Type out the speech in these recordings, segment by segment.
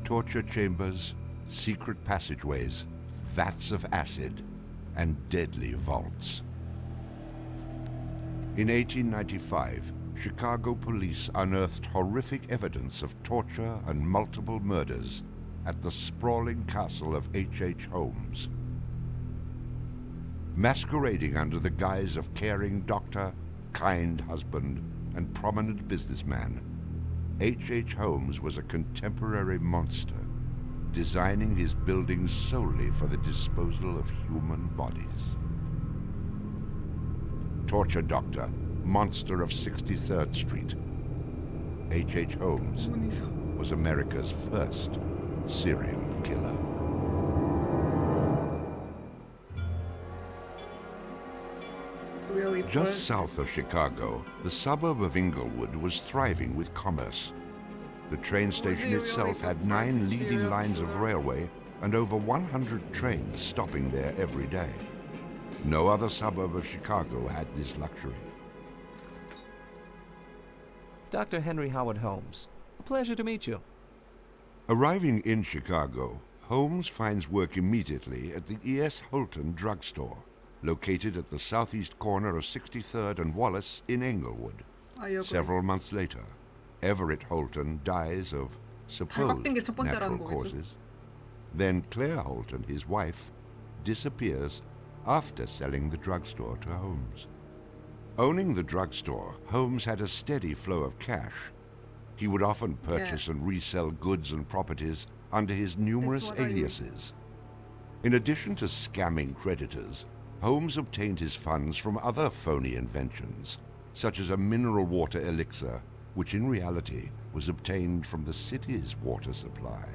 torture chambers, secret passageways, vats of acid, and deadly vaults. In 1895, Chicago police unearthed horrific evidence of torture and multiple murders at the sprawling castle of H.H. Holmes. Masquerading under the guise of caring doctor, kind husband, and prominent businessman, H.H. Holmes was a contemporary monster, designing his buildings solely for the disposal of human bodies. Torture doctor, monster of 63rd Street, H.H. Holmes was America's first serial killer. Really Just south of Chicago, the suburb of Englewood was thriving with commerce. The train station itself had 9 leading lines of railway and over 100 trains stopping there every day. No other suburb of Chicago had this luxury. Dr. Henry Howard Holmes, a pleasure to meet you. Arriving in Chicago, Holmes finds work immediately at the E.S. Holton drugstore, located at the southeast corner of 63rd and Wallace in Englewood. Several months later, Everett Holton dies of supposed natural causes. Then Claire Holton, his wife, disappears after selling the drugstore to Holmes. Owning the drugstore, Holmes had a steady flow of cash. He would often purchase and resell goods and properties under his numerous aliases. In addition to scamming creditors, Holmes obtained his funds from other phony inventions, such as a mineral water elixir, which in reality was obtained from the city's water supply.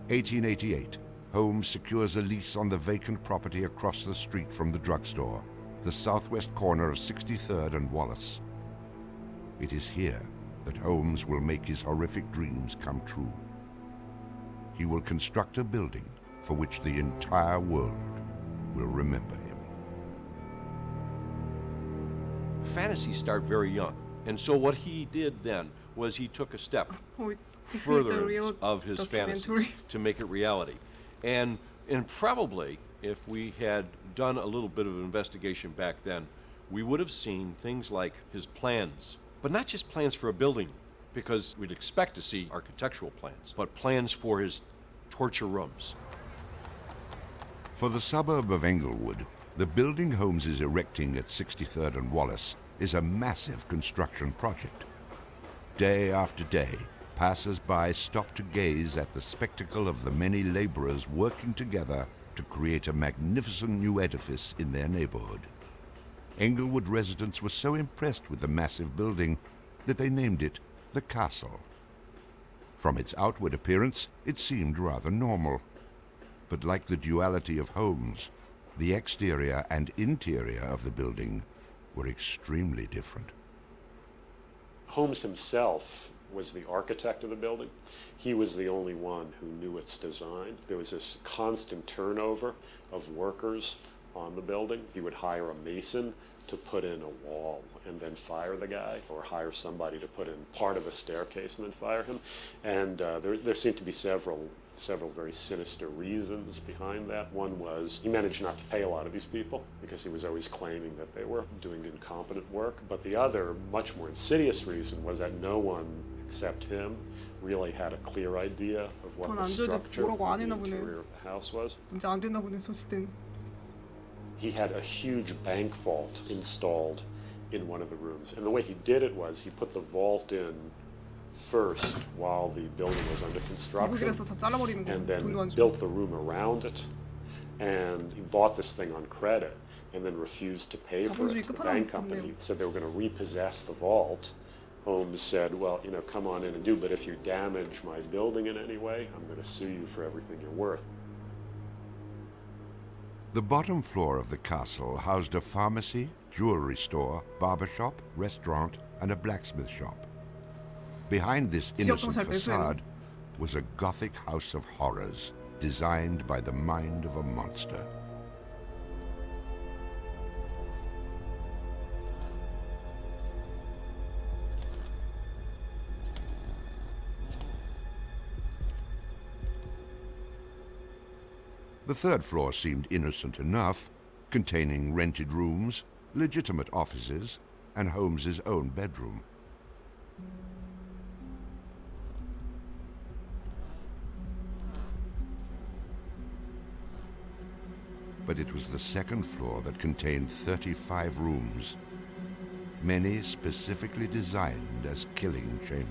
1888, Holmes secures a lease on the vacant property across the street from the drugstore, the southwest corner of 63rd and Wallace. It is here that Holmes will make his horrific dreams come true. He will construct a building for which the entire world will remember him. Fantasies start very young, and so what he did then was he took a step further of his fantasies to make it reality. And probably, if we had done a little bit of investigation back then, we would have seen things like his plans, but not just plans for a building, because we'd expect to see architectural plans, but plans for his torture rooms. For the suburb of Englewood, the building Holmes is erecting at 63rd and Wallace is a massive construction project. Day after day, passers-by stop to gaze at the spectacle of the many laborers working together to create a magnificent new edifice in their neighborhood. Englewood residents were so impressed with the massive building that they named it the Castle. From its outward appearance, it seemed rather normal. But like the duality of Holmes, the exterior and interior of the building were extremely different. Holmes himself was the architect of the building. He was the only one who knew its design. There was this constant turnover of workers on the building. He would hire a mason to put in a wall and then fire the guy, or hire somebody to put in part of a staircase and then fire him. And there seemed to be several very sinister reasons behind that. One was he managed not to pay a lot of these people because he was always claiming that they were doing incompetent work. But the other, much more insidious reason was that no one except him really had a clear idea of what the structure of the interior of the house was. He had a huge bank vault installed in one of the rooms. And the way he did it was he put the vault in first while the building was under construction, and then built the room around it. And he bought this thing on credit and then refused to pay for it. The bank company said they were going to repossess the vault. Holmes said, well, come on in and do, but if you damage my building in any way, I'm going to sue you for everything you're worth. The bottom floor of the castle housed a pharmacy, jewelry store, barber shop, restaurant, and a blacksmith shop. Behind this innocent facade was a Gothic house of horrors designed by the mind of a monster. The third floor seemed innocent enough, containing rented rooms, legitimate offices, and Holmes's own bedroom. But it was the second floor that contained 35 rooms, many specifically designed as killing chambers.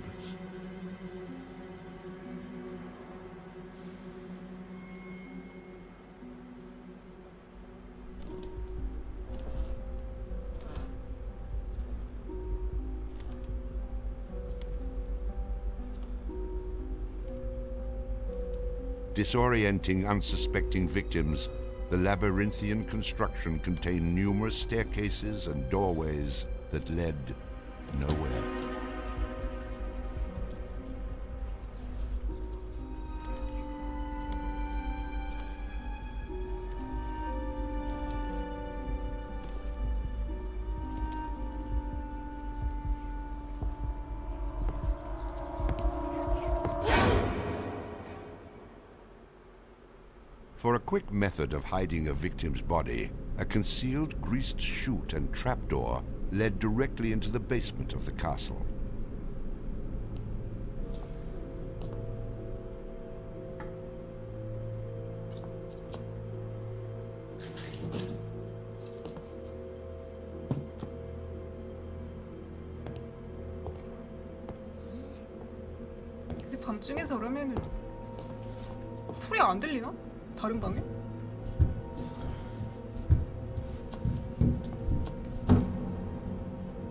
Disorienting unsuspecting victims, the labyrinthian construction contained numerous staircases and doorways that led nowhere. For a quick method of hiding a victim's body, a concealed greased chute and trapdoor led directly into the basement of the castle. 근데 밤중에 저러면은 소리 안 들리나? 다른 방에?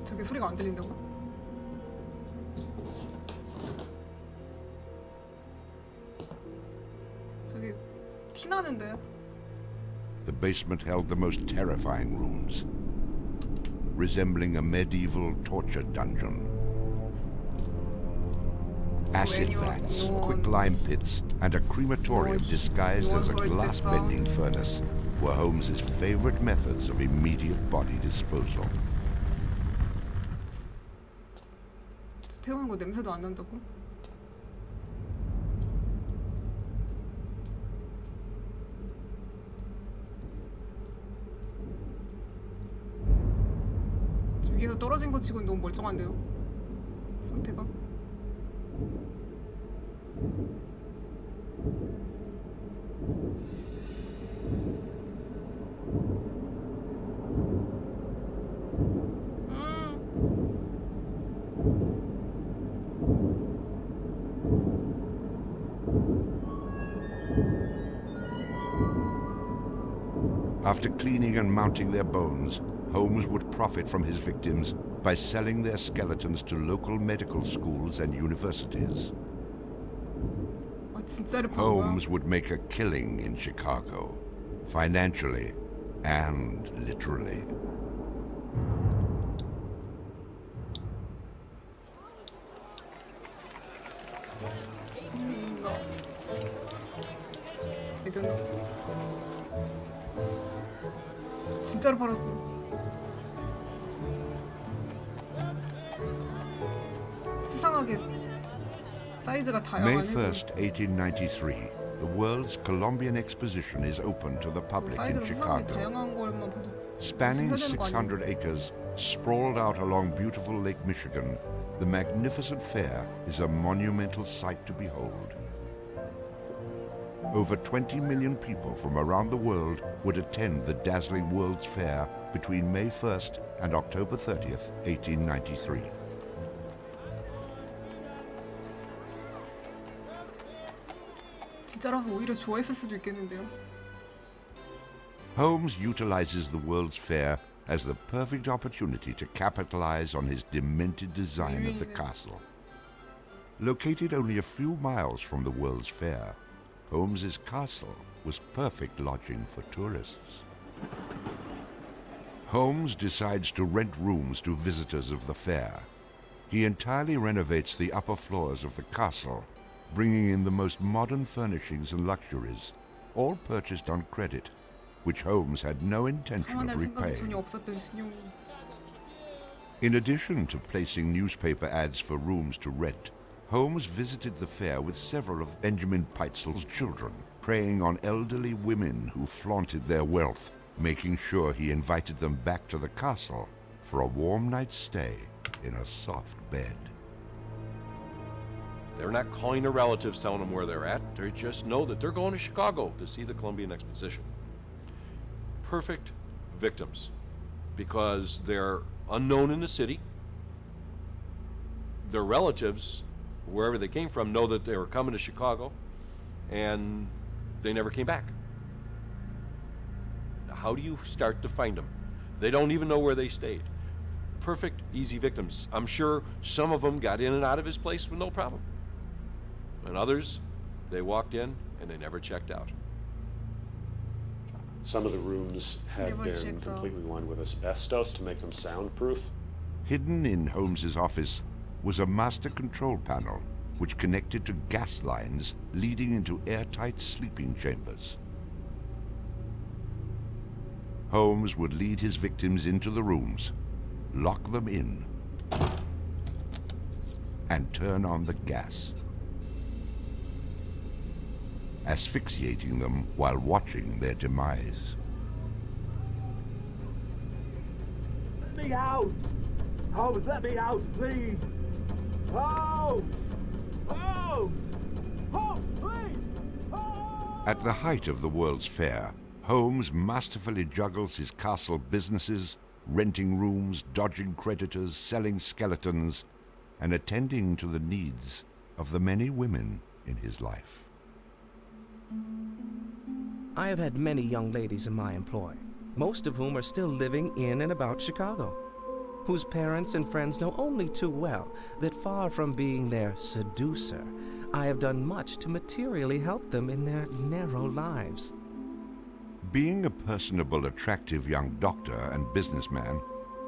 저게 소리가 안 들린다고? 저기 티 나는데. The basement held the most terrifying rooms, resembling a medieval torture dungeon. Acid vats, quicklime pits, and a crematorium disguised as a glass-bending furnace were Holmes's favorite methods of immediate body disposal. 태우는 거 냄새도 안 난다고? 위에서 떨어진 거 치고는 너무 멀쩡한데요? 상태가? After cleaning and mounting their bones, Holmes would profit from his victims by selling their skeletons to local medical schools and universities. Holmes would make a killing in Chicago, financially and literally. No. I don't know. 진짜로 팔았어. 수상하게 사이즈가 다양하네. May 1st, 1893, the world's Columbian Exposition is open to the public in 사이즈가 수상하게 Chicago. 다양한 걸만 봐도 Spanning 신기하다는 거 아니야? 600 acres, sprawled out along beautiful Lake Michigan, the magnificent fair is a monumental sight to behold. Over 20 million people from around the world would attend the dazzling World's Fair between May 1st and October 30th, 1893. 진짜라서 오히려 좋아했을 수도 있겠는데요. Holmes utilizes the World's Fair as the perfect opportunity to capitalize on his demented design of the castle. Located only a few miles from the World's Fair, Holmes's castle was perfect lodging for tourists. Holmes decides to rent rooms to visitors of the fair. He entirely renovates the upper floors of the castle, bringing in the most modern furnishings and luxuries, all purchased on credit, which Holmes had no intention of repaying. In addition to placing newspaper ads for rooms to rent, Holmes visited the fair with several of Benjamin Peitzel's children, preying on elderly women who flaunted their wealth, making sure he invited them back to the castle for a warm night's stay in a soft bed. They're not calling their relatives, telling them where they're at. They just know that they're going to Chicago to see the Columbian Exposition. Perfect victims, because they're unknown in the city. Their relatives, wherever they came from, know that they were coming to Chicago, and they never came back. Now, how do you start to find them? They don't even know where they stayed. Perfect, easy victims. I'm sure some of them got in and out of his place with no problem. And others, they walked in and they never checked out. Some of the rooms had been completely lined with asbestos to make them soundproof. Hidden in Holmes's office was a master control panel which connected to gas lines leading into airtight sleeping chambers. Holmes would lead his victims into the rooms, lock them in, and turn on the gas, asphyxiating them while watching their demise. Let me out! Holmes, let me out, please! Holmes! Holmes! Holmes, please! Holmes! At the height of the World's Fair, Holmes masterfully juggles his castle businesses, renting rooms, dodging creditors, selling skeletons, and attending to the needs of the many women in his life. I have had many young ladies in my employ, most of whom are still living in and about Chicago, whose parents and friends know only too well that far from being their seducer, I have done much to materially help them in their narrow lives. Being a personable, attractive young doctor and businessman,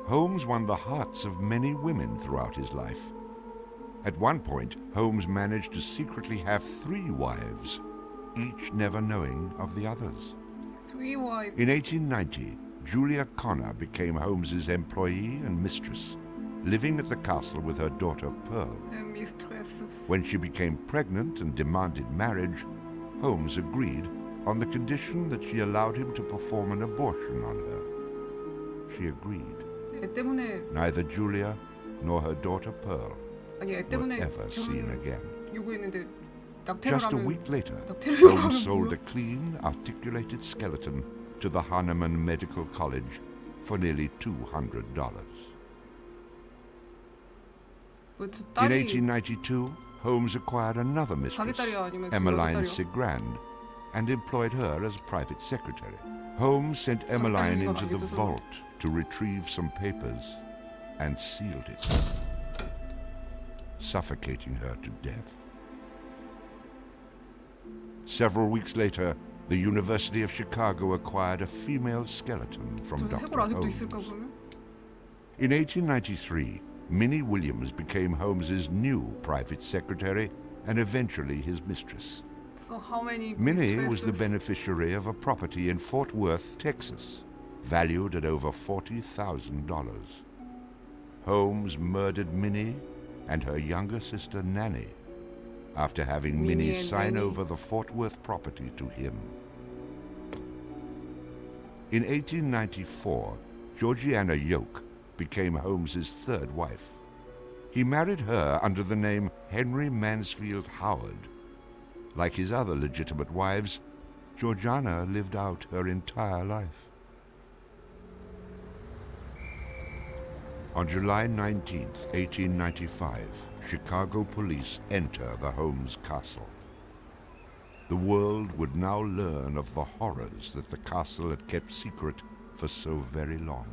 Holmes won the hearts of many women throughout his life. At one point, Holmes managed to secretly have 3 wives, each never knowing of the others. 3 wives. In 1890, Julia Connor became Holmes's employee and mistress, living at the castle with her daughter Pearl. When she became pregnant and demanded marriage, Holmes agreed on the condition that she allowed him to perform an abortion on her. She agreed. Neither Julia nor her daughter Pearl were ever seen again. Just a week later, Holmes sold a clean, articulated skeleton to the Hahnemann Medical College for nearly $200. In 1892, Holmes acquired another mistress, Emmeline Sigrand, and employed her as private secretary. Holmes sent Emmeline into the vault to retrieve some papers and sealed it, suffocating her to death. Several weeks later, the University of Chicago acquired a female skeleton from Dr. Holmes. In 1893, Minnie Williams became Holmes's new private secretary and eventually his mistress. So how many Minnie was the beneficiary of a property in Fort Worth, Texas, valued at over $40,000. Holmes murdered Minnie and her younger sister Nanny after having Minnie sign over the Fort Worth property to him. In 1894, Georgiana Yoke became Holmes's 3rd wife. He married her under the name Henry Mansfield Howard. Like his other legitimate wives, Georgiana lived out her entire life. On July 19, 1895, Chicago police enter the Holmes castle. The world would now learn of the horrors that the castle had kept secret for so very long.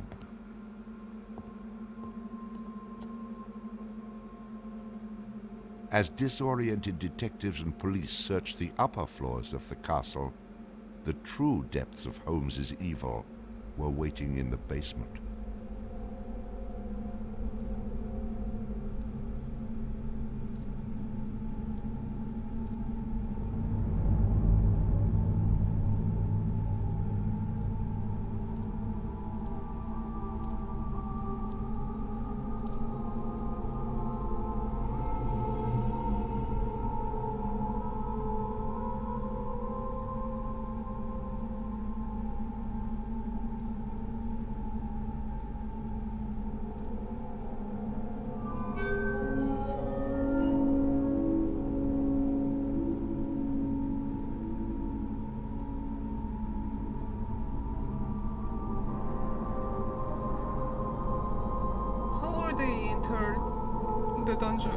As disoriented detectives and police searched the upper floors of the castle, the true depths of Holmes's evil were waiting in the basement. Enter the dungeon.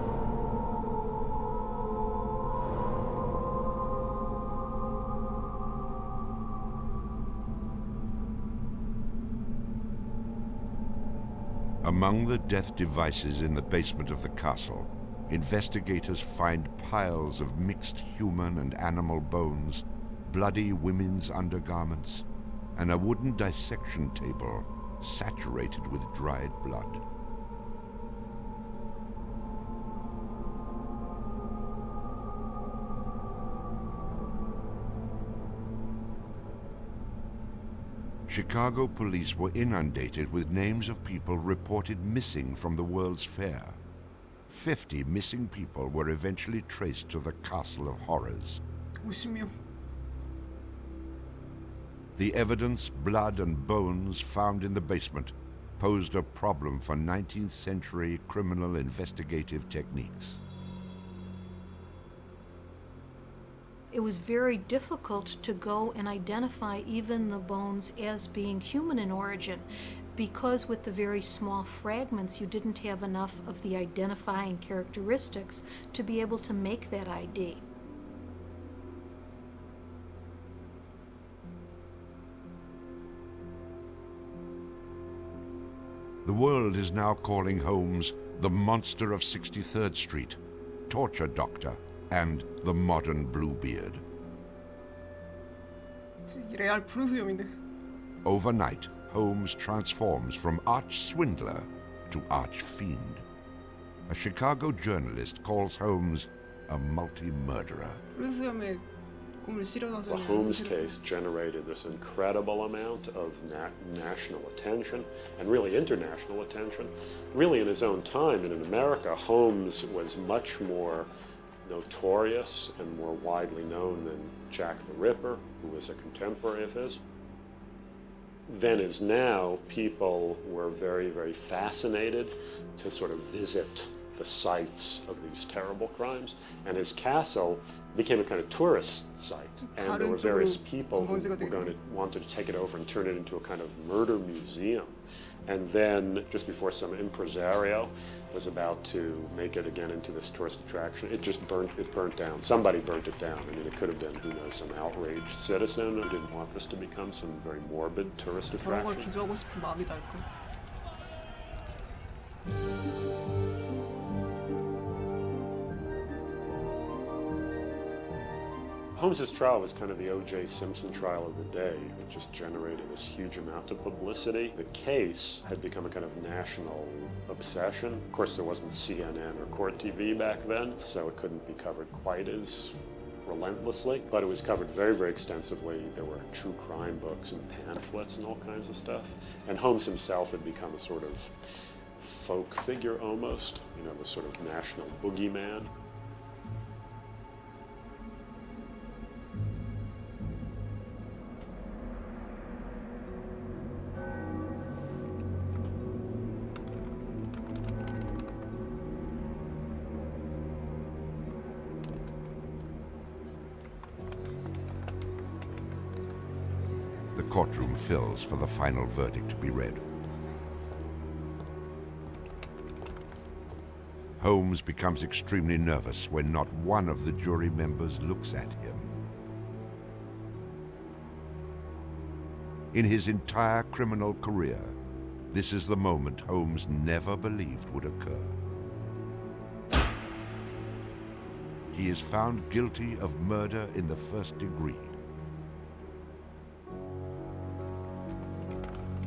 Among the death devices in the basement of the castle, investigators find piles of mixed human and animal bones, bloody women's undergarments, and a wooden dissection table saturated with dried blood. Chicago police were inundated with names of people reported missing from the World's Fair. 50 missing people were eventually traced to the Castle of Horrors. 50명. The evidence, blood and bones found in the basement posed a problem for 19th century criminal investigative techniques. It was very difficult to go and identify even the bones as being human in origin, because with the very small fragments you didn't have enough of the identifying characteristics to be able to make that ID. The world is now calling Holmes the monster of 63rd Street, torture doctor, and the modern Bluebeard. 레알 푸르수염인데. Overnight, Holmes transforms from arch-swindler to arch-fiend. A Chicago journalist calls Holmes a multi-murderer. 푸르수염에 꿈을 The Holmes case generated this incredible amount of national attention and really international attention. Really, in his own time and in America, Holmes was much more notorious and more widely known than Jack the Ripper, who was a contemporary of his. Then as now, people were very, very fascinated to sort of visit the sites of these terrible crimes, and his castle became a kind of tourist site, and there were various people who wanted to take it over and turn it into a kind of murder museum. And then, just before some impresario was about to make it again into this tourist attraction, it burnt down. Somebody burnt it down. I mean, it could have been, who knows, some outraged citizen who didn't want this to become some very morbid tourist 그런 걸 attraction. 기술하고 싶은 마음이 날까? Holmes's trial was kind of the O.J. Simpson trial of the day. It just generated this huge amount of publicity. The case had become a kind of national obsession. Of course, there wasn't CNN or Court TV back then, so it couldn't be covered quite as relentlessly, but it was covered very, very extensively. There were true crime books and pamphlets and all kinds of stuff. And Holmes himself had become a sort of folk figure almost, you know, the sort of national boogeyman. The courtroom fills for the final verdict to be read. Holmes becomes extremely nervous when not one of the jury members looks at him. In his entire criminal career, this is the moment Holmes never believed would occur. He is found guilty of murder in the first degree.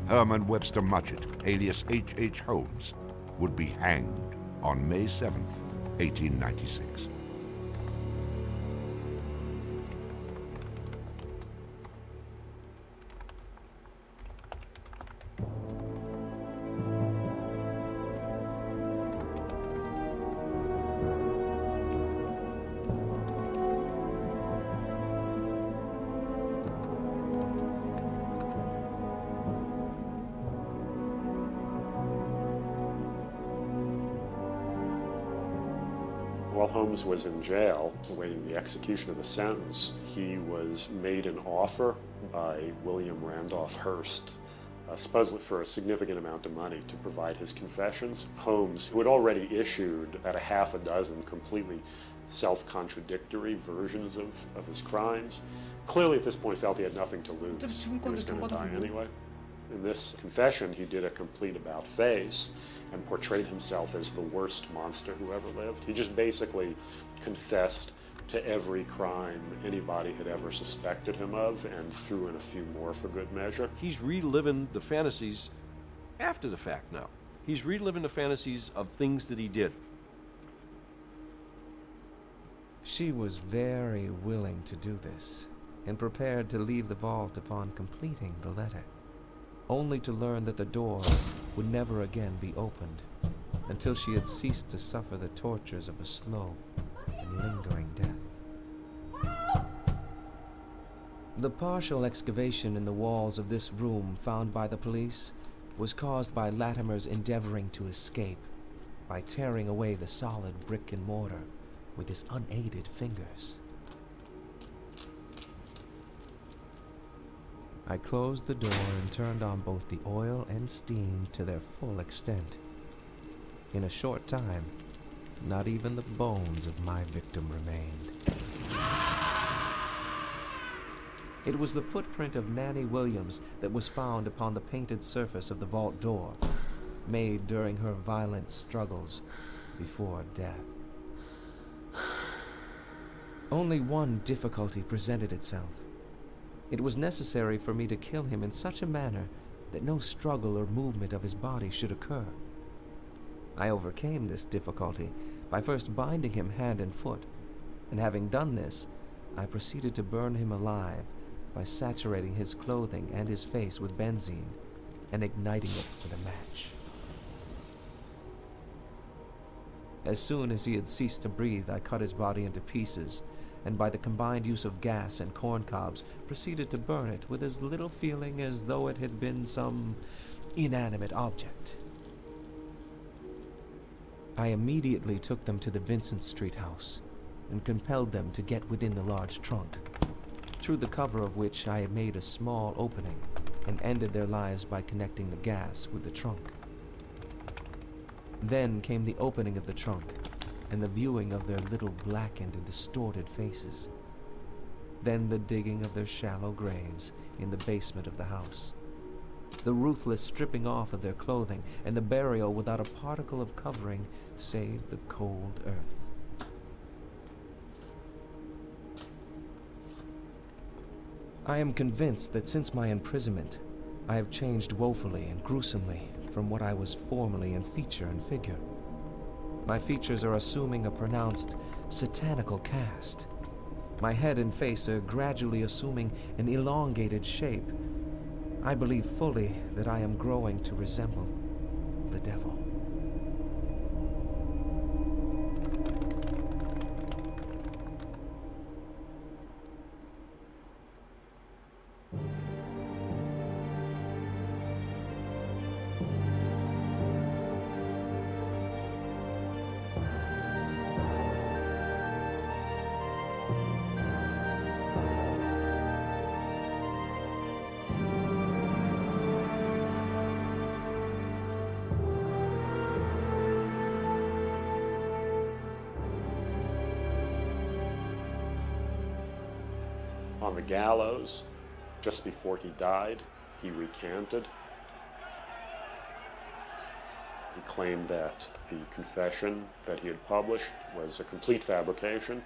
Herman Webster Mudgett, alias H.H. Holmes, would be hanged on May 7th, 1896. While Holmes was in jail, awaiting the execution of the sentence, he was made an offer by William Randolph Hearst, supposedly for a significant amount of money to provide his confessions. Holmes, who had already issued about a half a dozen completely self-contradictory versions of his crimes, clearly at this point felt he had nothing to lose. He was going to die anyway. In this confession, he did a complete about-face and portrayed himself as the worst monster who ever lived. He just basically confessed to every crime anybody had ever suspected him of and threw in a few more for good measure. He's reliving the fantasies after the fact now. He's reliving the fantasies of things that he did. She was very willing to do this, and prepared to leave the vault upon completing the letter, only to learn that the door would never again be opened until she had ceased to suffer the tortures of a slow and lingering death. The partial excavation in the walls of this room found by the police was caused by Latimer's endeavoring to escape by tearing away the solid brick and mortar with his unaided fingers. I closed the door and turned on both the oil and steam to their full extent. In a short time, not even the bones of my victim remained. It was the footprint of Nanny Williams that was found upon the painted surface of the vault door, made during her violent struggles before death. Only one difficulty presented itself. It was necessary for me to kill him in such a manner that no struggle or movement of his body should occur. I overcame this difficulty by first binding him hand and foot, and having done this, I proceeded to burn him alive by saturating his clothing and his face with benzene and igniting it with a match. As soon as he had ceased to breathe, I cut his body into pieces, and by the combined use of gas and corn cobs, proceeded to burn it with as little feeling as though it had been some inanimate object. I immediately took them to the Vincent Street house, and compelled them to get within the large trunk, through the cover of which I had made a small opening, and ended their lives by connecting the gas with the trunk. Then came the opening of the trunk, and the viewing of their little blackened and distorted faces. Then the digging of their shallow graves in the basement of the house. The ruthless stripping off of their clothing, and the burial without a particle of covering save the cold earth. I am convinced that since my imprisonment, I have changed woefully and gruesomely from what I was formerly in feature and figure. My features are assuming a pronounced satanical cast. My head and face are gradually assuming an elongated shape. I believe fully that I am growing to resemble the devil. On the gallows, just before he died, he recanted. He claimed that the confession that he had published was a complete fabrication.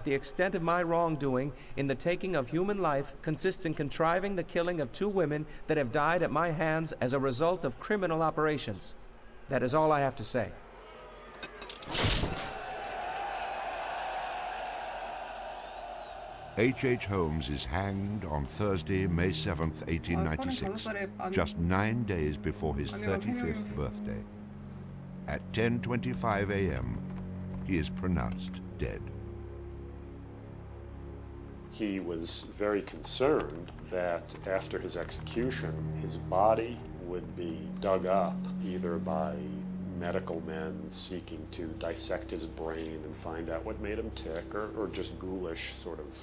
The extent of my wrongdoing in the taking of human life consists in contriving the killing of 2 women that have died at my hands as a result of criminal operations. That is all I have to say. H.H. Holmes is hanged on Thursday, May 7th, 1896, just 9 days before his 35th birthday. At 10:25 a.m., he is pronounced dead. He was very concerned that after his execution, his body would be dug up either by medical men seeking to dissect his brain and find out what made him tick, or just ghoulish sort of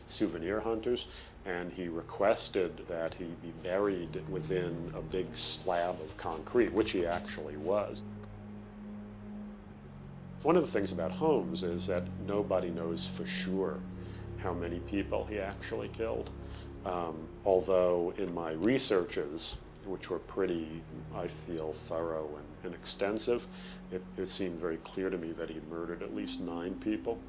souvenir hunters, and he requested that he be buried within a big slab of concrete, which he actually was. One of the things about Holmes is that nobody knows for sure how many people he actually killed. Although in my researches, which were pretty, I feel, thorough and extensive, it seemed very clear to me that he murdered at least 9 people.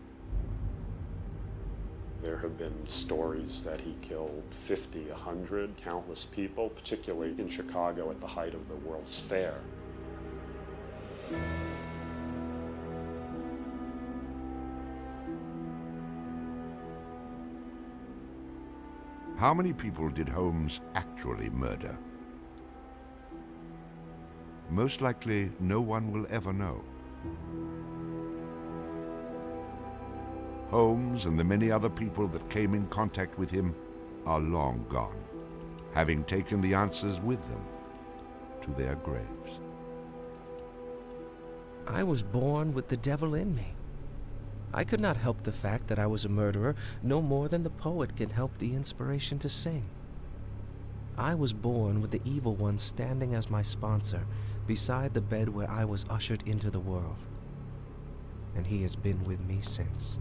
There have been stories that he killed 50, 100, countless people, particularly in Chicago at the height of the World's Fair. How many people did Holmes actually murder? Most likely, no one will ever know. Holmes and the many other people that came in contact with him are long gone, having taken the answers with them to their graves. I was born with the devil in me. I could not help the fact that I was a murderer no more than the poet can help the inspiration to sing. I was born with the evil one standing as my sponsor beside the bed where I was ushered into the world, and he has been with me since.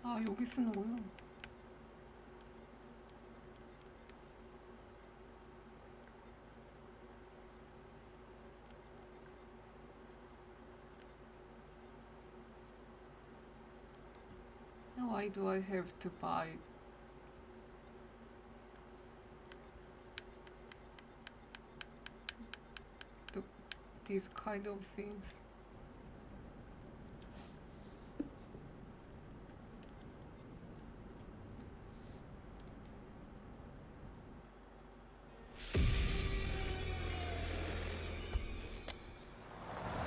아, 여기 쓰는구나. Why do I have to buy these kind of things?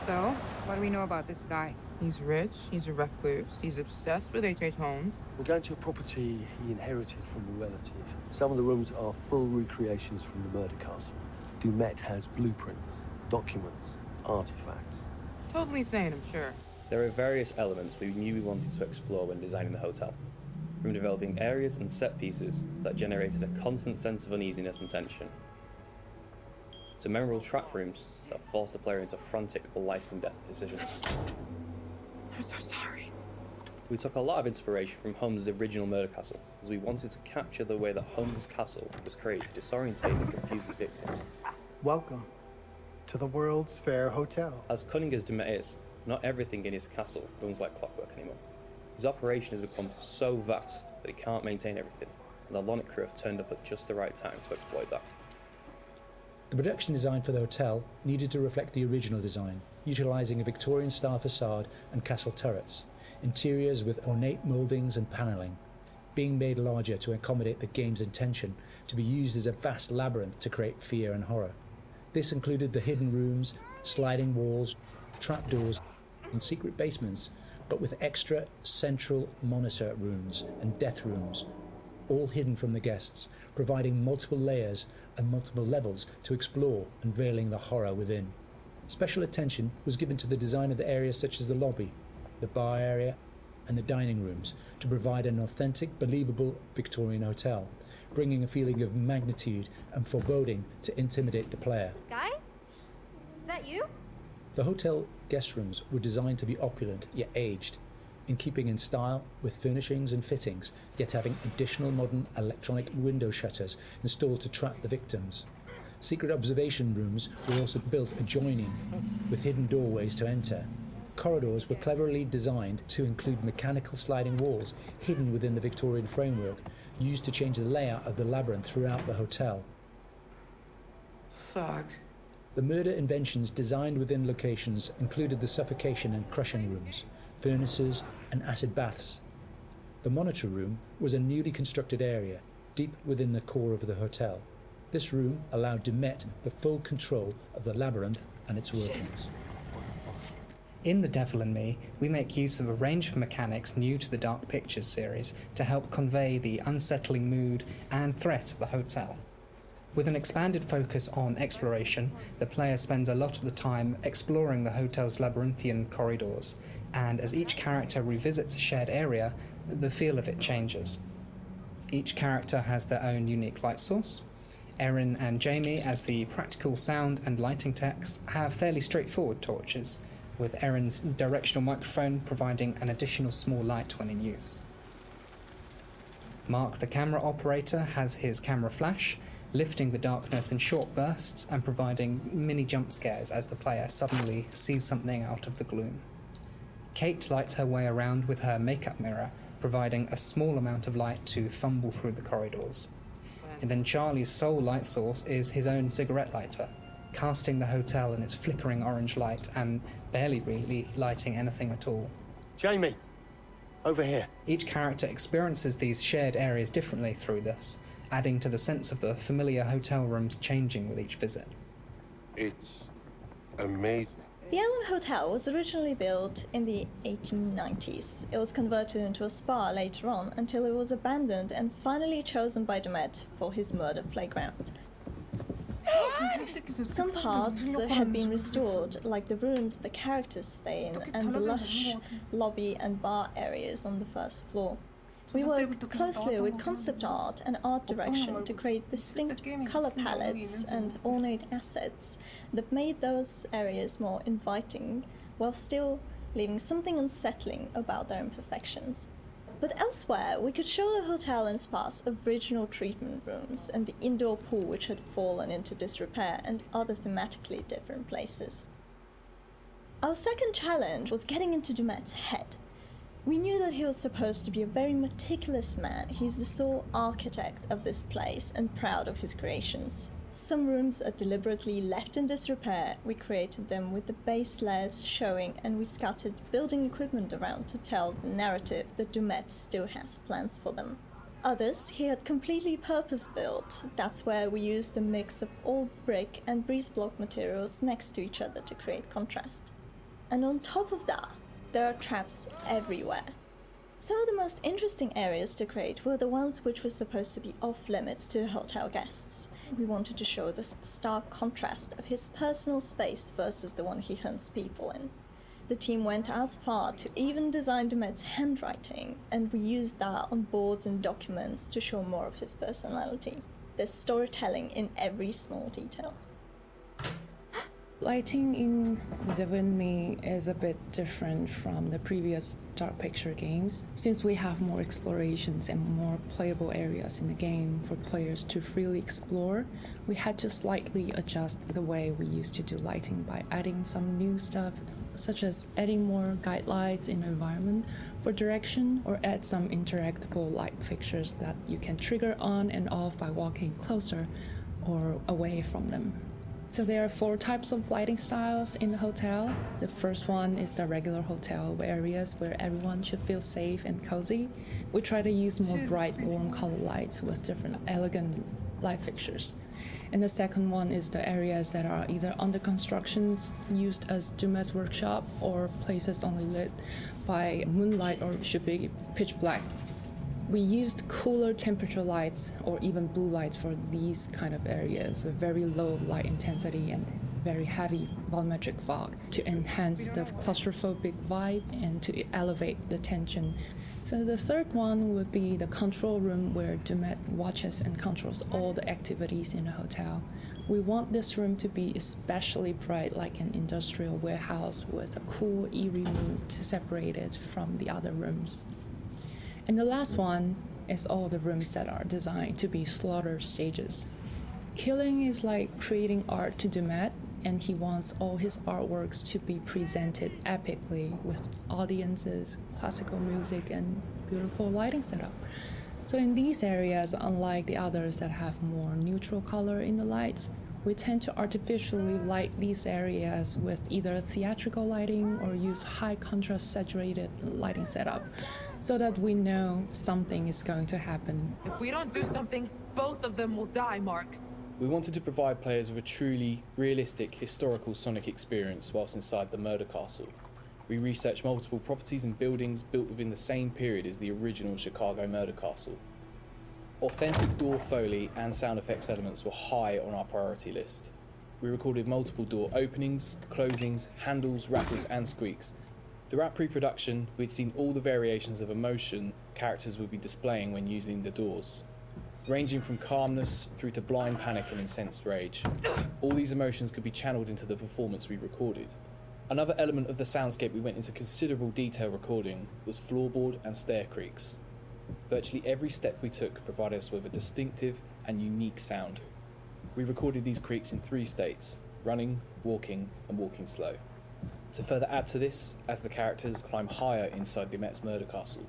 So, what do we know about this guy? He's rich, he's a recluse, he's obsessed with H.H. Holmes. We're going to a property he inherited from a relative. Some of the rooms are full recreations from the murder castle. Dumet has blueprints, documents, artifacts. Totally sane, I'm sure. There are various elements we knew we wanted to explore when designing the hotel, from developing areas and set pieces that generated a constant sense of uneasiness and tension, to memorable trap rooms that forced the player into frantic life and death decisions. I'm so sorry. We took a lot of inspiration from Holmes' original murder castle, as we wanted to capture the way that Holmes' castle was created to disorientate and confuse his victims. Welcome to the World's Fair Hotel. As cunning as Dumet is, not everything in his castle runs like clockwork anymore. His operation has become so vast that he can't maintain everything, and the Lonnet crew have turned up at just the right time to exploit that. The production design for the hotel needed to reflect the original design, utilising a Victorian-style facade and castle turrets, interiors with ornate mouldings and panelling, being made larger to accommodate the game's intention to be used as a vast labyrinth to create fear and horror. This included the hidden rooms, sliding walls, trapdoors, and secret basements, but with extra central monitor rooms and death rooms, all hidden from the guests, providing multiple layers and multiple levels to explore, unveiling the horror within. Special attention was given to the design of the areas such as the lobby, the bar area, and the dining rooms to provide an authentic, believable Victorian hotel, bringing a feeling of magnitude and foreboding to intimidate the player. Guys? Is that you? The hotel guest rooms were designed to be opulent yet aged, in keeping in style with furnishings and fittings, yet having additional modern electronic window shutters installed to trap the victims. Secret observation rooms were also built adjoining, with hidden doorways to enter. Corridors were cleverly designed to include mechanical sliding walls hidden within the Victorian framework, used to change the layout of the labyrinth throughout the hotel. Fuck. The murder inventions designed within locations included the suffocation and crushing rooms, furnaces, and acid baths. The monitor room was a newly constructed area, deep within the core of the hotel. This room allowed Dumet the full control of the labyrinth and its workings. In The Devil in Me, we make use of a range of mechanics new to the Dark Pictures series to help convey the unsettling mood and threat of the hotel. With an expanded focus on exploration, the player spends a lot of the time exploring the hotel's labyrinthian corridors, and as each character revisits a shared area, the feel of it changes. Each character has their own unique light source. Erin and Jamie, as the practical sound and lighting techs, have fairly straightforward torches, with Erin's directional microphone providing an additional small light when in use. Mark, the camera operator, has his camera flash, lifting the darkness in short bursts and providing mini jump scares as the player suddenly sees something out of the gloom. Kate lights her way around with her makeup mirror, providing a small amount of light to fumble through the corridors. And then Charlie's sole light source is his own cigarette lighter, casting the hotel in its flickering orange light and barely really lighting anything at all. Jamie, over here. Each character experiences these shared areas differently through this, adding to the sense of the familiar hotel rooms changing with each visit. It's amazing. The Ellen Hotel was originally built in the 1890s. It was converted into a spa later on until it was abandoned and finally chosen by Dumet for his murder playground. Some parts had been restored, like the rooms the characters stay in and the lush lobby and bar areas on the first floor. We worked closely with concept art and art direction to create distinct color palettes and ornate assets that made those areas more inviting, while still leaving something unsettling about their imperfections. But elsewhere, we could show the hotel and spa's original treatment rooms and the indoor pool which had fallen into disrepair and other thematically different places. Our second challenge was getting into Dumet's head. We knew that he was supposed to be a very meticulous man. He's the sole architect of this place and proud of his creations. Some rooms are deliberately left in disrepair. We created them with the base layers showing, and we scattered building equipment around to tell the narrative that Dumet still has plans for them. Others he had completely purpose-built. That's where we used a mix of old brick and breeze block materials next to each other to create contrast. And on top of that, there are traps everywhere. Some of the most interesting areas to create were the ones which were supposed to be off-limits to hotel guests. We wanted to show the stark contrast of his personal space versus the one he hunts people in. The team went as far to even design Dumet's handwriting, and we used that on boards and documents to show more of his personality. There's storytelling in every small detail. Lighting in The Devil in Me is a bit different from the previous Dark Picture games, since we have more explorations and more playable areas in the game for players to freely explore. We had to slightly adjust the way we used to do lighting by adding some new stuff, such as adding more guide lights in the environment for direction, or add some interactable light fixtures that you can trigger on and off by walking closer or away from them. So there are 4 types of lighting styles in the hotel. The first one is the regular hotel areas where everyone should feel safe and cozy. We try to use more bright, warm color lights with different elegant light fixtures. And the second one is the areas that are either under constructions, used as Dumet's workshop, or places only lit by moonlight or should be pitch black. We used cooler temperature lights or even blue lights for these kind of areas with very low light intensity and very heavy volumetric fog to enhance the claustrophobic vibe and to elevate the tension. So the third one would be the control room where Dumet watches and controls all the activities in the hotel. We want this room to be especially bright, like an industrial warehouse with a cool, eerie mood to separate it from the other rooms. And the last one is all the rooms that are designed to be slaughter stages. Killing is like creating art to Dumet, and he wants all his artworks to be presented epically with audiences, classical music, and beautiful lighting setup. So in these areas, unlike the others that have more neutral color in the lights, we tend to artificially light these areas with either theatrical lighting or use high contrast saturated lighting setup so that we know something is going to happen. If we don't do something, both of them will die, Mark. We wanted to provide players with a truly realistic historical Sonic experience whilst inside the murder castle. We researched multiple properties and buildings built within the same period as the original Chicago murder castle. Authentic door foley and sound effects elements were high on our priority list. We recorded multiple door openings, closings, handles, rattles and squeaks. Throughout pre-production, we'd seen all the variations of emotion characters would be displaying when using the doors, ranging from calmness through to blind panic and incensed rage. All these emotions could be channeled into the performance we recorded. Another element of the soundscape we went into considerable detail recording was floorboard and stair creaks. Virtually every step we took provided us with a distinctive and unique sound. We recorded these creaks in 3 states: running, walking, and walking slow. To further add to this, as the characters climb higher inside Dumet's murder castle,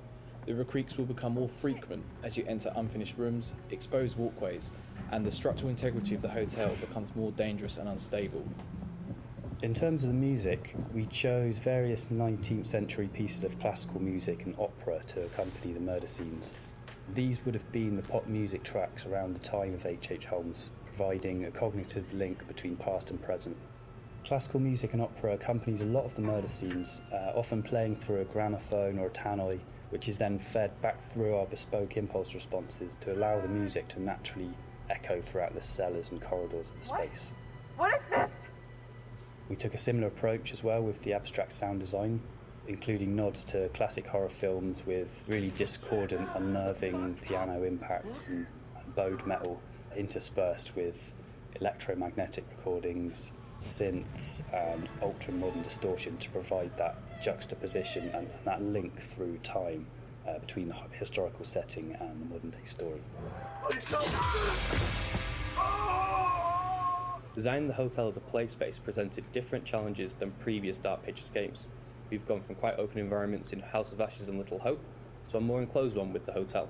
the creaks will become more frequent as you enter unfinished rooms, exposed walkways, and the structural integrity of the hotel becomes more dangerous and unstable. In terms of the music, we chose various 19th century pieces of classical music and opera to accompany the murder scenes. These would have been the pop music tracks around the time of H.H. Holmes, providing a cognitive link between past and present. Classical music and opera accompanies a lot of the murder scenes, often playing through a gramophone or a tannoy, which is then fed back through our bespoke impulse responses to allow the music to naturally echo throughout the cellars and corridors of the space. What is this? We took a similar approach as well with the abstract sound design, including nods to classic horror films with really discordant, unnerving piano impacts and bowed metal interspersed with electromagnetic recordings, synths and ultra-modern distortion to provide that juxtaposition and that link through time between the historical setting and the modern-day story. Designing the hotel as a play space presented different challenges than previous Dark Pictures games. We've gone from quite open environments in House of Ashes and Little Hope to a more enclosed one with the hotel.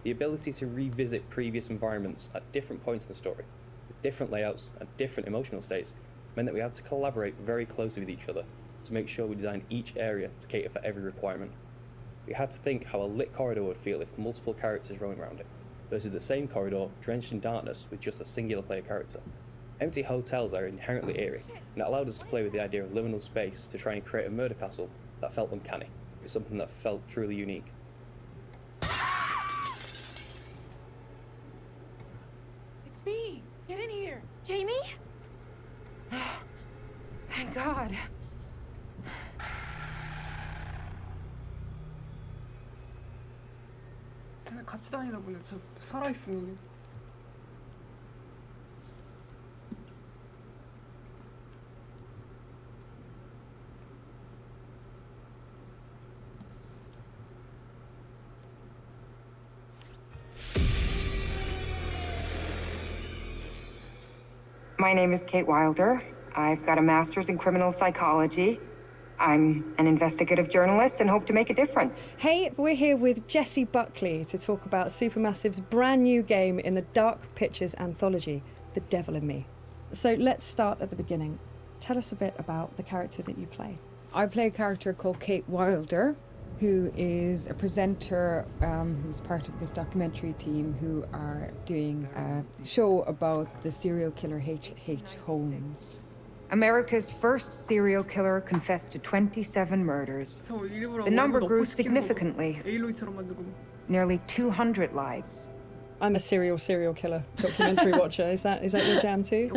The ability to revisit previous environments at different points in the story, with different layouts and different emotional states, meant that we had to collaborate very closely with each other to make sure we designed each area to cater for every requirement. We had to think how a lit corridor would feel if multiple characters roaming around it, versus the same corridor drenched in darkness with just a singular player character. Empty hotels are inherently eerie, and it allowed us to play with the idea of liminal space to try and create a murder castle that felt uncanny. It's something that felt truly unique. It's me! Get in here! Jamie? Thank God. 쟤네 같이 다니다 보네. 저 살아있으면. My name is Kate Wilder. I've got a master's in criminal psychology. I'm an investigative journalist and hope to make a difference. Hey, we're here with Jessie Buckley to talk about Supermassive's brand new game in the Dark Pictures Anthology, The Devil in Me. So let's start at the beginning. Tell us a bit about the character that you play. I play a character called Kate Wilder, who is a presenter who's part of this documentary team who are doing a show about the serial killer H.H. Holmes. America's first serial killer confessed to 27 murders. The number grew significantly. Nearly 200 lives. I'm a serial killer documentary watcher. Is that your jam too?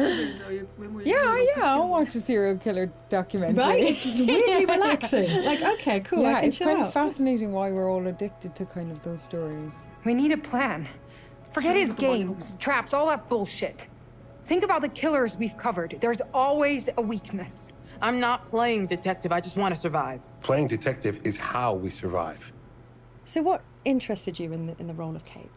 I'll watch a serial killer documentary. Right, it's weirdly relaxing. Like, okay, cool, I can it's chill kind out. of fascinating why we're all addicted to kind of those stories. We need a plan. Forget his games, traps, all that bullshit. Think about the killers we've covered. There's always a weakness. I'm not playing detective, I just want to survive. Playing detective is how we survive. So what interested you in the role of Kate?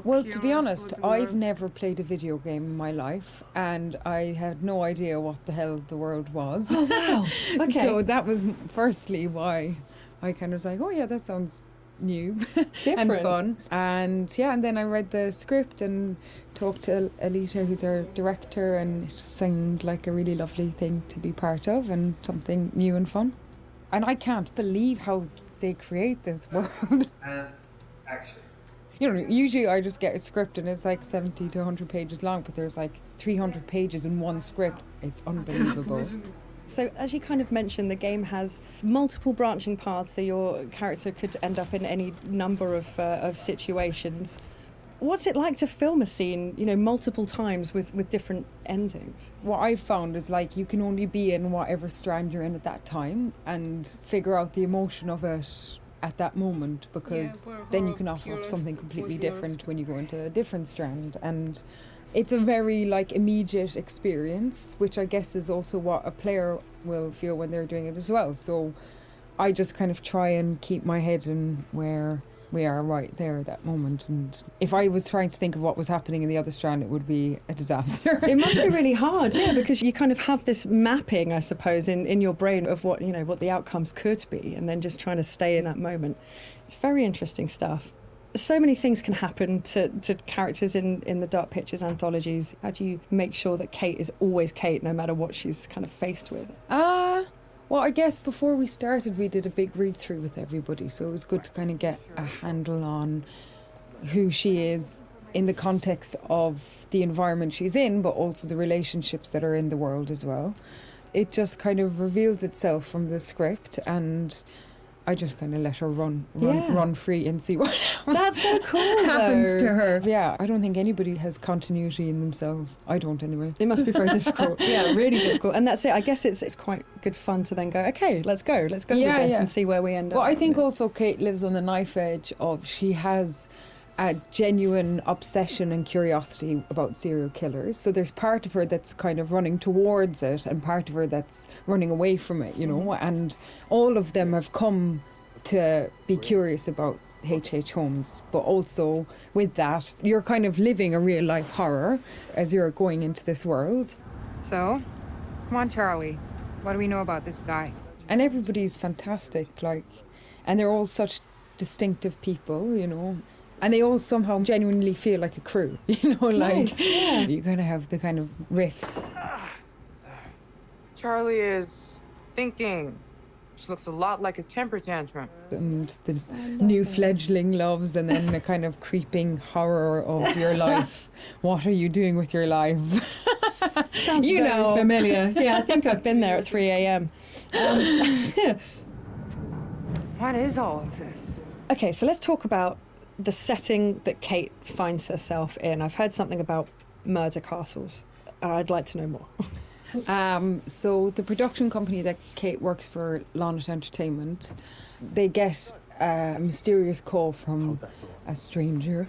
Well, to be honest, I've never played a video game in my life, and I had no idea what the hell the world was. Oh, wow. Okay. So that was firstly why I kind of was like, oh yeah, that sounds new and fun. And then I read the script and talked to Alita, who's our director, and it just seemed like a really lovely thing to be part of and something new and fun. And I can't believe how they create this world. Action. You know, usually I just get a script and it's like 70 to 100 pages long, but there's like 300 pages in one script. It's unbelievable. So as you kind of mentioned, the game has multiple branching paths, so your character could end up in any number of situations. What's it like to film a scene, multiple times with different endings? What I've found is like you can only be in whatever strand you're in at that time and figure out the emotion of it at that moment, because then you can offer up something completely different when you go into a different strand. And it's a very like immediate experience, which I guess is also what a player will feel when they're doing it as well. So I just kind of try and keep my head in where we are right there at that moment. And if I was trying to think of what was happening in the other strand, it would be a disaster. It must be really hard, yeah, because you kind of have this mapping, I suppose, in your brain of what the outcomes could be, and then just trying to stay in that moment. It's very interesting stuff. So many things can happen to characters in the Dark Pictures anthologies. How do you make sure that Kate is always Kate, no matter what she's kind of faced with? Well, I guess before we started, we did a big read-through with everybody, so it was good to kind of get a handle on who she is in the context of the environment she's in, but also the relationships that are in the world as well. It just kind of reveals itself from the script, and I just kind of let her run free and see what That's so cool, happens to her. Yeah, I don't think anybody has continuity in themselves. I don't anyway. It must be very difficult. Yeah, really difficult. And that's it. I guess it's quite good fun to then go, okay, let's go with this and see where we end up. Well, I think also Kate lives on the knife edge of she has a genuine obsession and curiosity about serial killers. So there's part of her that's kind of running towards it and part of her that's running away from it, and all of them have come to be curious about H.H. Holmes, but also with that, you're kind of living a real life horror as you're going into this world. So, come on, Charlie. What do we know about this guy? And everybody's fantastic, and they're all such distinctive people, and they all somehow genuinely feel like a crew, Nice, yeah. You kind of have the kind of riffs. Charlie is thinking. She looks a lot like a temper tantrum. And the new fledgling loves, and then the kind of creeping horror of your life. What are you doing with your life? Sounds very familiar. Yeah, I think I've been there at 3 a.m. What is all of this? Okay, so let's talk about the setting that Kate finds herself in. I've heard something about murder castles. I'd like to know more. So the production company that Kate works for, Lonnet Entertainment, they get a mysterious call from a stranger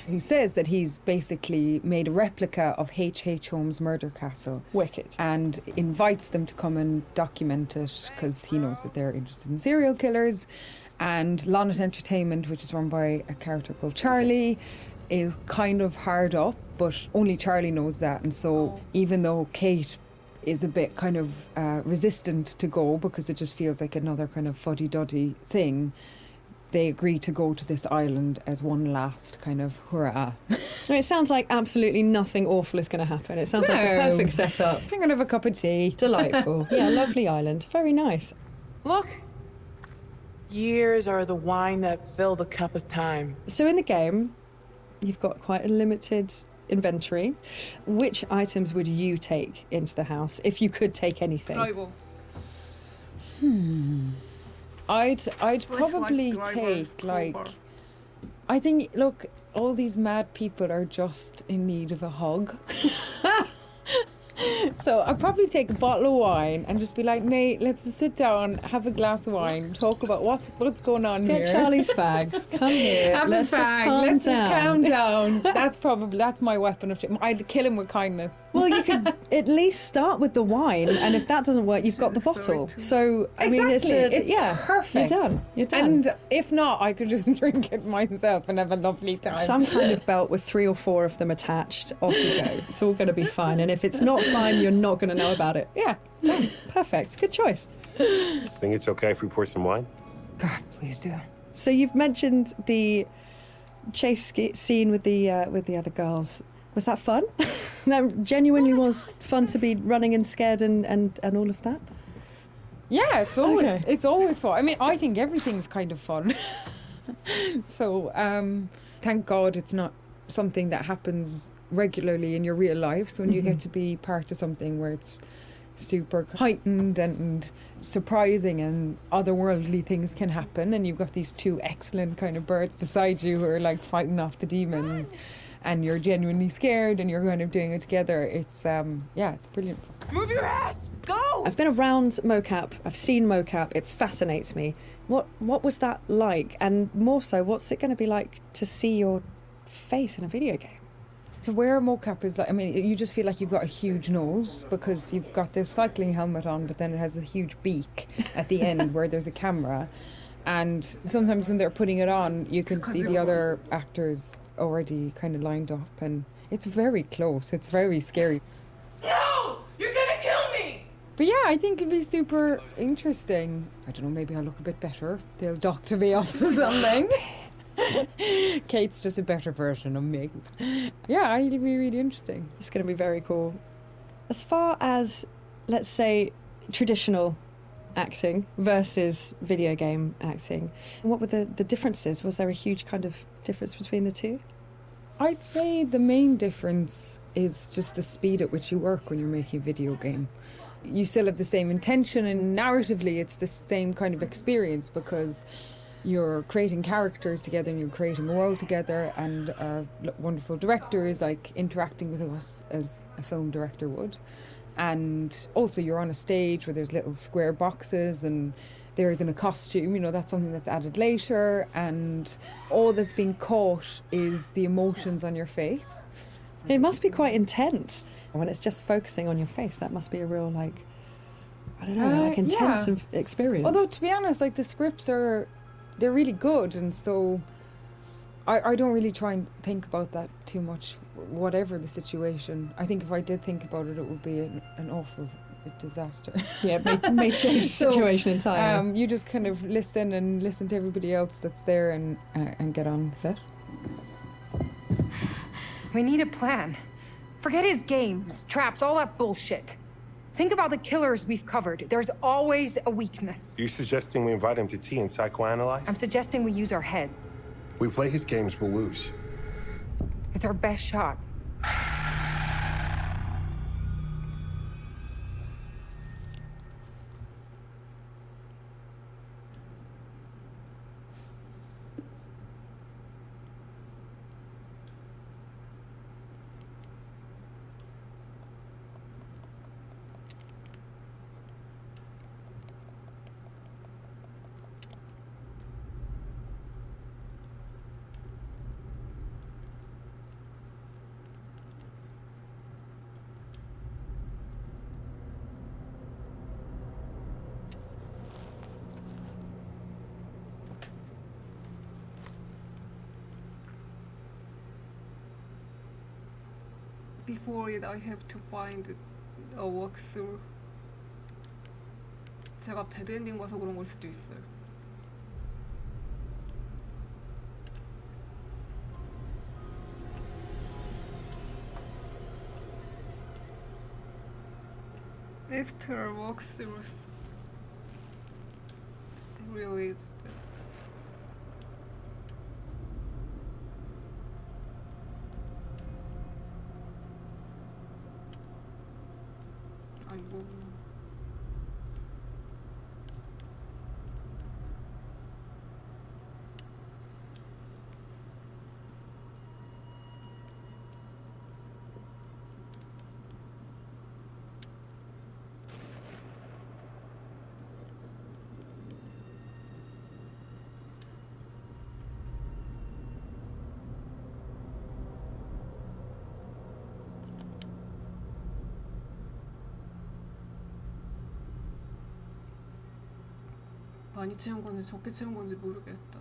who says that he's basically made a replica of H.H. Holmes' murder castle. Wicked. And invites them to come and document it because he knows that they're interested in serial killers. And Lonnet Entertainment, which is run by a character called Charlie, is kind of hard up, but only Charlie knows that. And so even though Kate is a bit kind of resistant to go because it just feels like another kind of fuddy-duddy thing, they agree to go to this island as one last kind of hurrah. It sounds like absolutely nothing awful is going to happen. It sounds like a perfect setup. I'm going to have a cup of tea. Delightful. Yeah, lovely island. Very nice. Look! Years are the wine that fill the cup of time. So in the game, you've got quite a limited inventory. Which items would you take into the house if you could take anything? I'd probably take I think, look, all these mad people are just in need of a hug. So I'd probably take a bottle of wine and just be like, mate, let's just sit down, have a glass of wine, talk about what's going on here. Get Charlie's fags. Come here. Have let's a fag. Let's just calm down. That's my weapon of choice. I'd kill him with kindness. Well, you could at least start with the wine, and if that doesn't work, you've got the bottle. So I mean, it's perfect. You're done. You're done. And if not, I could just drink it myself and have a lovely time. Some kind of belt with 3 or 4 of them attached. Off you go. It's all going to be fine. And if it's not fine, you're not going to know about it. Yeah. Done. Perfect. Good choice. Think it's okay if we pour some wine? God, please do. So you've mentioned the chase scene with the other girls. Was that fun? That genuinely was fun to be running and scared and all of that? Yeah, it's always fun. I mean, I think everything's kind of fun. So, thank God it's not something that happens regularly in your real life. So when you get to be part of something where it's super heightened and surprising and otherworldly things can happen, and you've got these 2 excellent kind of birds beside you who are like fighting off the demons, and you're genuinely scared and you're kind of doing it together, it's it's brilliant. Move your ass! Go! I've been around mocap, I've seen mocap, it fascinates me. What was that like? And more so, what's it going to be like to see your face in a video game? To wear a mocap is like, I mean, you just feel like you've got a huge nose because you've got this cycling helmet on, but then it has a huge beak at the end where there's a camera. And sometimes when they're putting it on, you can see the other actors already kind of lined up, and it's very close. It's very scary. No! You're gonna kill me! But yeah, I think it'd be super interesting. I don't know, maybe I'll look a bit better. They'll doctor me off something. Kate's just a better version of me. Yeah, it'll be really interesting. It's going to be very cool. As far as, let's say, traditional acting versus video game acting, what were the differences? Was there a huge kind of difference between the two? I'd say the main difference is just the speed at which you work when you're making a video game. You still have the same intention, and narratively it's the same kind of experience because you're creating characters together and you're creating a world together, and our wonderful director is like interacting with us as a film director would. And also you're on a stage where there's little square boxes and there isn't a costume, you know, that's something that's added later, and all that's being caught is the emotions on your face. It must be quite intense when it's just focusing on your face. That must be a real, like, I don't know, like intensive experience. Although, to be honest, like the scripts they're really good, and so I don't really try and think about that too much, whatever the situation. I think if I did think about it, it would be an awful disaster. Yeah, may change the situation entirely. You just kind of listen to everybody else that's there and get on with it. We need a plan. Forget his games, traps, all that bullshit. Think about the killers we've covered. There's always a weakness. You suggesting we invite him to tea and psychoanalyze? I'm suggesting we use our heads. We play his games, we'll lose. It's our best shot. Before it, I have to find a walkthrough. 제가 배드 엔딩 봐서 그런 걸 수도 있어요. After walkthroughs, really. 아이고. 많이 채운 건지 적게 채운 건지 모르겠다.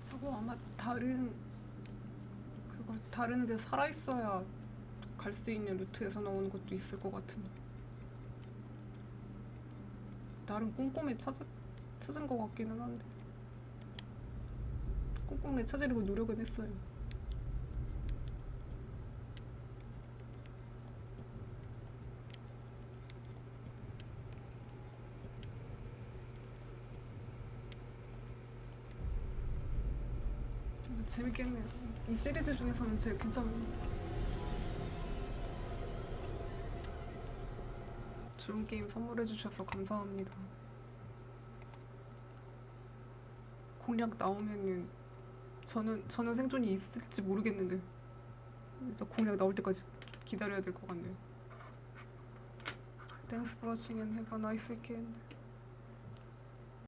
저거 아마 다른 애들 살아있어야 갈 수 있는 루트에서 나오는 것도 있을 것 같은데 나름 꼼꼼히 찾은 것 같기는 한데 꼼꼼히 찾으려고 노력은 했어요. 재밌겠네요. 이 시리즈 중에서는 제일 괜찮은 좋은 게임 선물해주셔서 감사합니다. 공략 나오면은 저는 생존이 있을지 모르겠는데 일단 공략 나올 때까지 기다려야 될 것 같네요. Thanks for watching and have a nice weekend.